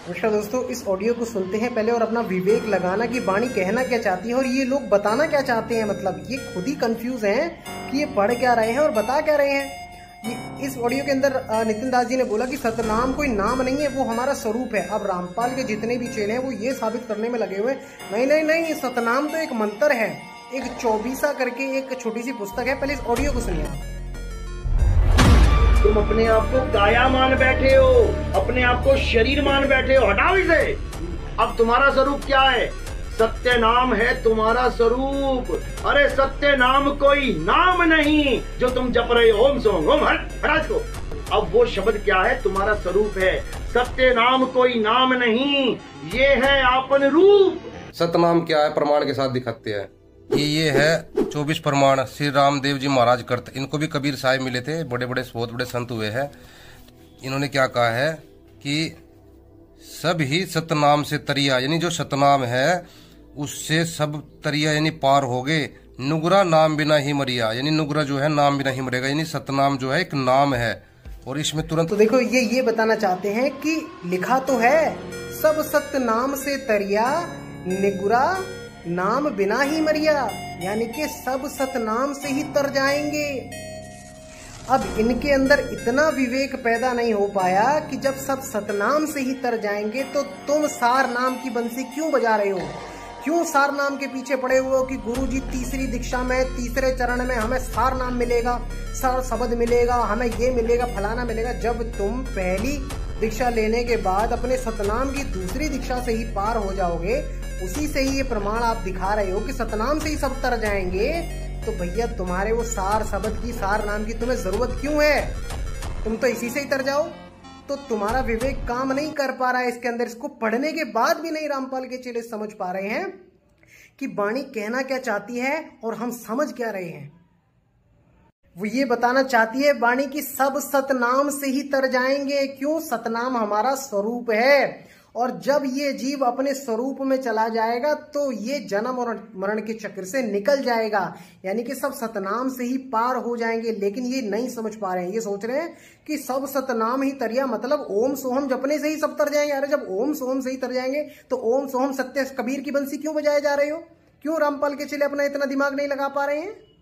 नमस्कार दोस्तों, इस ऑडियो को सुनते हैं पहले और अपना विवेक लगाना कि वाणी कहना क्या चाहती है और ये लोग बताना क्या चाहते हैं। मतलब ये खुद ही कंफ्यूज हैं कि ये पढ़ क्या रहे हैं और बता क्या रहे हैं। इस ऑडियो के अंदर नितिन दास जी ने बोला कि सतनाम कोई नाम नहीं है, वो हमारा स्वरूप है। अब रामपाल के जितने भी चेले हैं वो ये साबित करने में लगे हुए नहीं नहीं नहीं, सतनाम तो एक मंत्र है, एक 24 करके एक छोटी सी पुस्तक है। पहले इस ऑडियो को सुनिए। तुम अपने आप को काया मान बैठे हो, अपने आप को शरीर मान बैठे हो, हटाओ इसे। अब तुम्हारा स्वरूप क्या है? सत्य नाम है तुम्हारा स्वरूप। अरे सत्य नाम कोई नाम नहीं जो तुम जप रहे हो, ओम सोम ओम, हटा इसको। अब वो शब्द क्या है? तुम्हारा स्वरूप है। सत्य नाम कोई नाम नहीं, ये है आपन रूप। सतनाम क्या है? प्रमाण के साथ दिखाते हैं। ये है 24 प्रमाण श्री रामदेव जी महाराज करते। इनको भी कबीर साहब मिले थे, बड़े बड़े बहुत बड़े संत हुए हैं। इन्होंने क्या कहा है कि सब ही सतनाम से तरिया, यानी जो सतनाम है उससे सब तरिया यानी पार हो गए। नुगरा नाम बिना ही मरिया, यानी नुगरा जो है नाम बिना ही मरेगा, यानी सतनाम जो है एक नाम है। और इसमें तुरंत तो देखो ये बताना चाहते हैं कि लिखा तो है सब सतनाम से तरिया, निगुरा नाम बिना ही मरिया, यानी कि सब सतनाम से ही तर जाएंगे। अब इनके अंदर इतना विवेक पैदा नहीं हो पाया कि जब सब सतनाम से ही तर जाएंगे तो तुम सार नाम की बंसी क्यों बजा रहे हो? क्यों सार नाम के पीछे पड़े हुए हो कि गुरुजी तीसरी दीक्षा में तीसरे चरण में हमें सार नाम मिलेगा, सार शब्द मिलेगा, हमें ये मिलेगा, फलाना मिलेगा। जब तुम पहली दीक्षा लेने के बाद अपने सतनाम की दूसरी दीक्षा से ही पार हो जाओगे, उसी से ही ये प्रमाण आप दिखा रहे हो कि सतनाम से ही सब तर जाएंगे, तो भैया तुम्हारे वो सार शब्द की, सार नाम की तुम्हें जरूरत क्यों है? तुम तो इसी से ही तर जाओ। तो तुम्हारा विवेक काम नहीं कर पा रहा है इसके अंदर। इसको पढ़ने के बाद भी नहीं रामपाल के चेले समझ पा रहे हैं कि वाणी कहना क्या चाहती है और हम समझ क्या रहे हैं। वो ये बताना चाहती है वाणी की सब सतनाम से ही तर जाएंगे। क्यों? सतनाम हमारा स्वरूप है, और जब ये जीव अपने स्वरूप में चला जाएगा तो ये जन्म और मरण के चक्र से निकल जाएगा, यानी कि सब सतनाम से ही पार हो जाएंगे। लेकिन ये नहीं समझ पा रहे हैं, ये सोच रहे हैं कि सब सतनाम ही तरिया, मतलब ओम सोहम जपने से ही सब तर जाएंगे। अरे जब ओम सोहम से ही तर जाएंगे तो ओम सोहम सत्य कबीर की बंसी क्यों बजाए जा रहे हो? क्यों रामपाल के चेले अपना इतना दिमाग नहीं लगा पा रहे हैं?